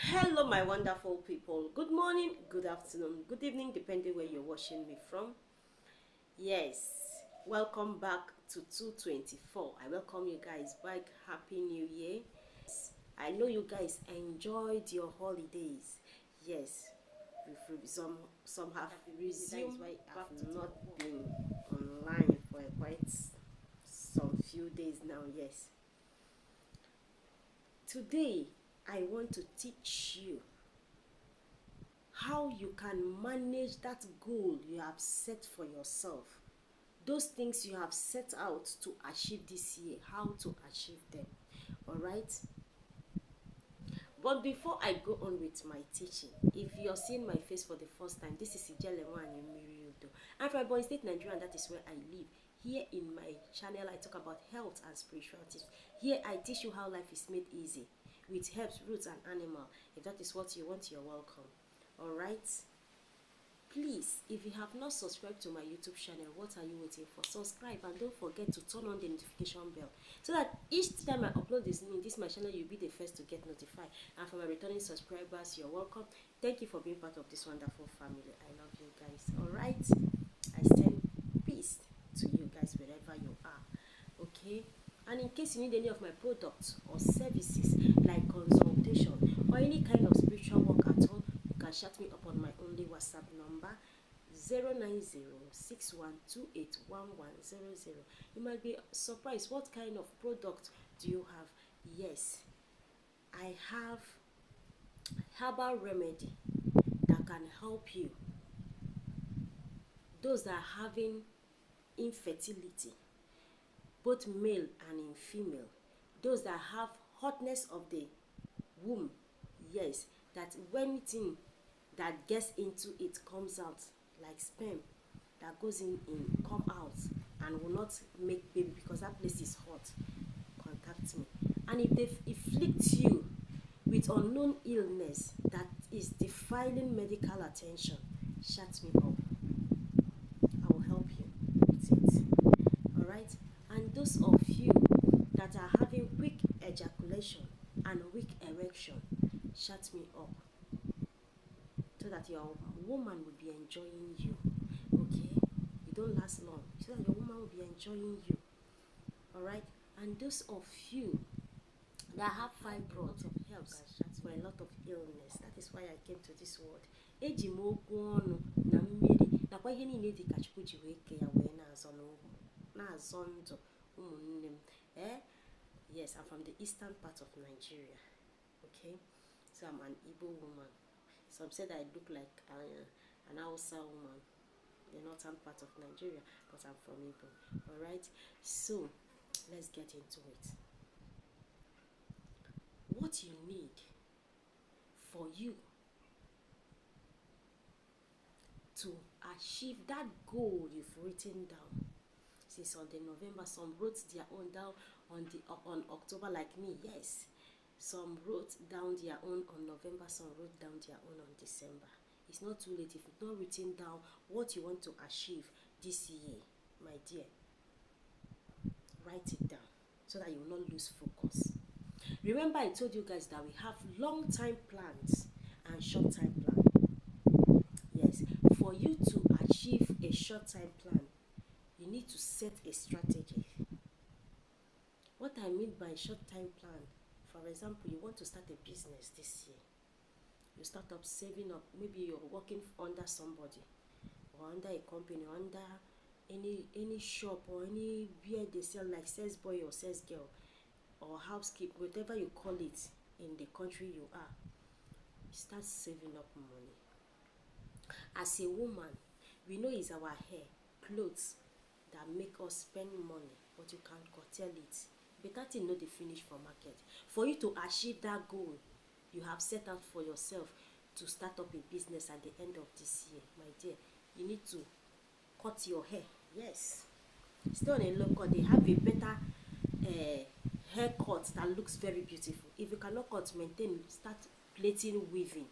Hello, my wonderful people. Good morning, good afternoon, good evening, depending where you're watching me from. Yes, welcome back to 224. I welcome you guys back. Happy New Year. I know you guys enjoyed your holidays. Yes, some have resumed. Why I've not been online for quite some few days now. Yes, today I want to teach you how you can manage that goal you have set for yourself, those things you have set out to achieve this year, how to achieve them. All right, but before I go on with my teaching, if you're seeing my face for the first time, this is Ijelewa Anyimiri. I'm from Ebonyi State, Nigeria, and that is where I live. Here in my channel I talk about health and spirituality. Here I teach you how life is made easy with herbs, roots and animal. If that is what you want, you're welcome. All right, please, if you have not subscribed to my YouTube channel, what are you waiting for? Subscribe and don't forget to turn on the notification bell so that each time I upload this in this my channel, you'll be the first to get notified. And for my returning subscribers, you're welcome. Thank you for being part of this wonderful family. I love you guys. All right, I send peace to you guys wherever you are. Okay, and in case you need any of my products or services like consultation or any kind of spiritual work at all, you can chat me up on my only WhatsApp number 09061281100. You might be surprised, what kind of product do you have? Yes, I have herbal remedy that can help you, those that are having infertility, both male and in female, those that have hotness of the womb. Yes, that when anything that gets into it comes out like sperm that goes in come out and will not make baby because that place is hot, contact me. And if they afflict you with unknown illness that is defiling medical attention, shut me up. I will help you with it. All right, and those of you that are having quick ejaculation and weak erection, shut me up so that your woman will be enjoying you. Okay, you don't last long, so that your woman will be enjoying you. All right, and those of you that have fibroids of helps for a lot of illness. That is why I came to this world. Eji m okwu ọnụ na mmiri nakwa ihe niile dị ka Chukwu ji wee kee ya wee na-azọ ndụ ụmụnne m. Yes, I'm from the eastern part of Nigeria. Okay, so I'm an Igbo woman. Some said I look like an Hausa woman, the northern part of Nigeria, but I'm from Igbo. All right, so let's get into it. What you need for you to achieve that goal you've written down. Since on the November, some wrote their own down on October, like me. Yes, some wrote down their own on November, some wrote down their own on December. It's not too late if you've not written down what you want to achieve this year, my dear. Write it down so that you will not lose focus. Remember, I told you guys that we have long-time plans and short-time plan. Yes, for you to achieve a short-time plan, you need to set a strategy. What I mean by short-time plan, for example, you want to start a business this year. You start up saving up. Maybe you're working under somebody or under a company or under any shop or anywhere they sell, like sales boy or sales girl or housekeeper, whatever you call it in the country you are. Start saving up money. As a woman, we know it's our hair, clothes that make us spend money, but you can't curtail it. Better thing no dey finish for market. For you to achieve that goal you have set out for yourself to start up a business at the end of this year, my dear, you need to cut your hair. Yes, stay on a low cut. They have a better haircut that looks very beautiful. If you cannot cut, maintain, start plaiting, weaving.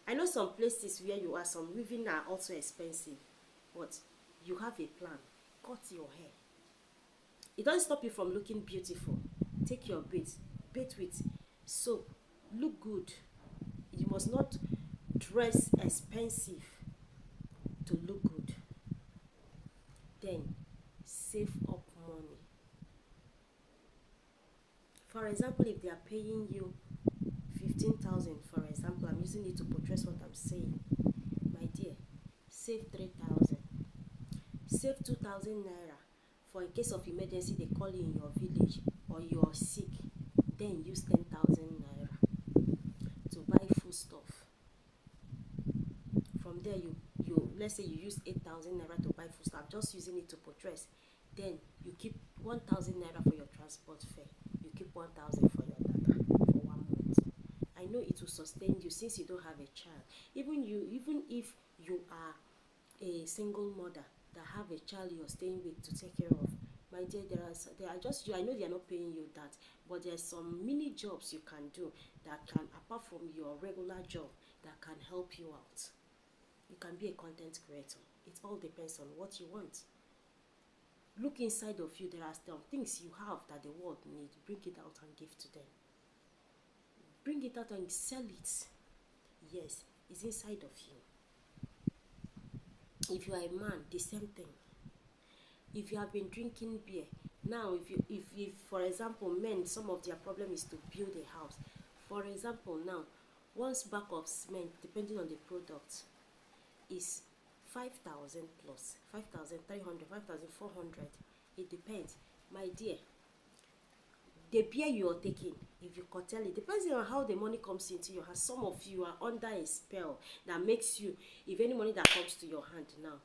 I know some places where you are, some weaving are also expensive, but you have a plan. Cut your hair. It doesn't stop you from looking beautiful. Take your bait with soap Look good. You must not dress expensive to look good. Then save up money. For example, if they are paying you 15,000, for example, I'm using it to portray what I'm saying. My dear, save 3,000. Save 2,000 naira for in case of emergency they call you in your village or you are sick. Then use 10,000 naira to buy food stuff. From there, you let's say you use 8,000 naira to buy food stuff. I'm just using it to portray. Then you keep 1,000 naira for your transport fare. You keep 1,000 for your data for 1 month. I know it will sustain you since you don't have a child. Even if you are a single mother that have a child you're staying with to take care of, my dear, there are just, I know they are not paying you that, but there's some mini jobs you can do that can, apart from your regular job, that can help you out. You can be a content creator. It all depends on what you want. Look inside of you. There are some things you have that the world needs. Bring it out and give to them. Bring it out and sell it. Yes, it's inside of you. If you are a man, the same thing. If you have been drinking beer, now if for example, men, some of their problem is to build a house. For example, now, one bag of cement, depending on the product, is 5,000 plus 5,300, 5,400. It depends, my dear. The beer you are taking, if you curtail it, depends on how the money comes into your hand. Some of you are under a spell that makes you, if any money that comes to your hand now,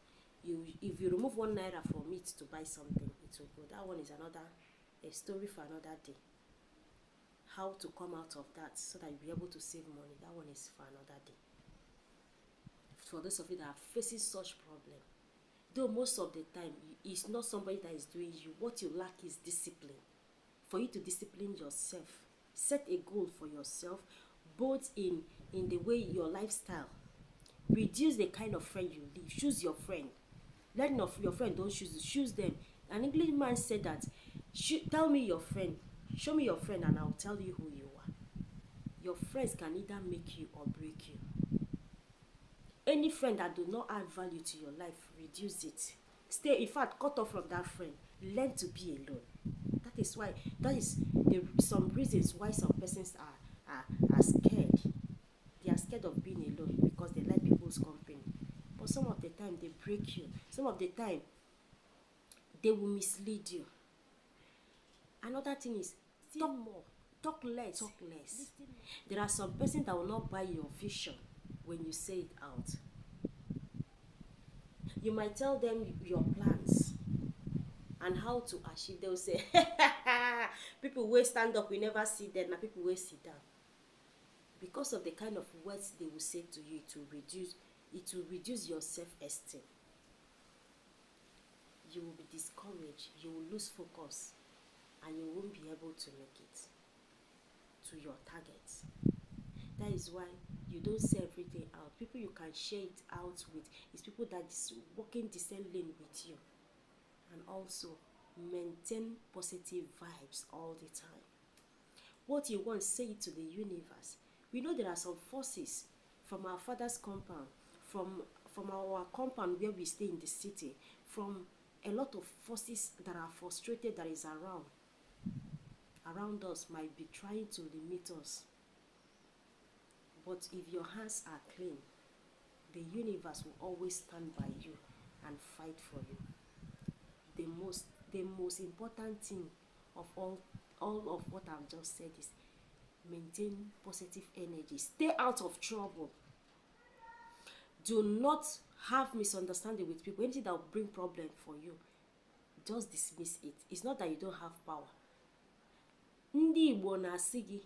if you remove 1 naira from it to buy something, it will go. That one is a story for another day. How to come out of that so that you'll be able to save money, that one is for another day. For those of you that are facing such problem, though most of the time it's not somebody that is doing you, what you lack is discipline. For you to discipline yourself, set a goal for yourself, both in the way your lifestyle. Reduce the kind of friend you leave. Choose your friend. Let not your friend don't choose them. An Englishman said that, tell me your friend, show me your friend, and I'll tell you who you are. Your friends can either make you or break you. Any friend that do not add value to your life, reduce it. Stay, in fact, cut off from that friend. Learn to be alone. That is some reasons why some persons are scared. They are scared of being alone because they like people's company. But some of the time they break you. Some of the time they will mislead you. Another thing is, talk more, talk less. There are some persons that will not buy your vision when you say it out. You might tell them your plans and how to achieve. They will say, people will stand up, we never see them. Now people will sit down. Because of the kind of words they will say to you, it will reduce your self-esteem. You will be discouraged, you will lose focus, and you won't be able to make it to your targets. That is why you don't say everything out. People you can share it out with is people that is walking the same lane with you. And also maintain positive vibes all the time. What you want, say it to the universe. We know there are some forces from our father's compound, from our compound where we stay in the city, from a lot of forces that are frustrated that is around us, might be trying to limit us. But if your hands are clean, the universe will always stand by you and fight for you. The most important thing of all of what I've just said is maintain positive energy. Stay out of trouble. Do not have misunderstanding with people. Anything that will bring problem for you, just dismiss it. It's not that you don't have power. Ndị Igbo na-asị gị,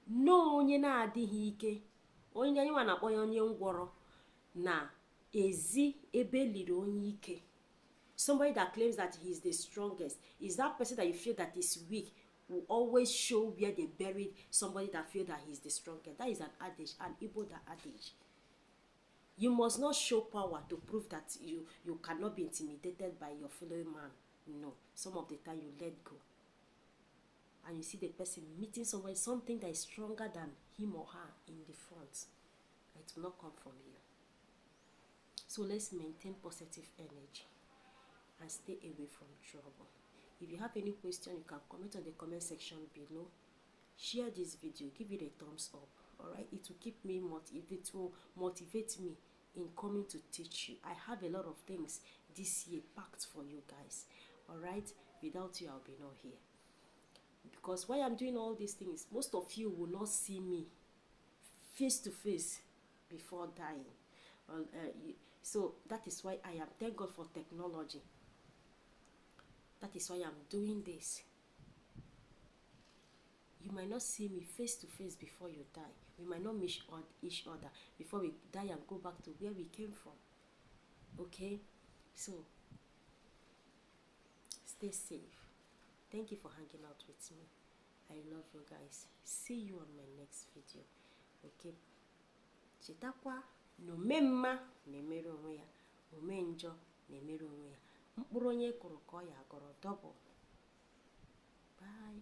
no onye na-adịghị ike, onye anyị na-akpọ ya onye ngwọrọ na ezi ebe liri onye ike. Somebody that claims that he is the strongest is that person that you feel that is weak will always show where they buried somebody that feel that he is the strongest. That is an adage, an Igbo adage. You must not show power to prove that you cannot be intimidated by your fellow man. No, some of the time you let go. and you see the person meeting something that is stronger than him or her in the front, it will not come from you. So let's maintain positive energy and stay away from trouble. If you have any question, you can comment on the comment section below. Share this video, give it a thumbs up. All right, it will keep me it will motivate me in coming to teach you. I have a lot of things this year packed for you guys. All right, without you I'll be not here, because while I'm doing all these things, most of you will not see me face to face before dying. So that is why I am, thank God for technology. That is why I'm doing this. You might not see me face to face before you die. We might not meet each other before we die and go back to where we came from. Okay? So, stay safe. Thank you for hanging out with me. I love you guys. See you on my next video. Okay? Chetakwa no memma na-emere onwe ya, ome njọ na-emere onwe ya. Mkpụrụ onye kụrụ ka ọ ya agọrọ double. Bye.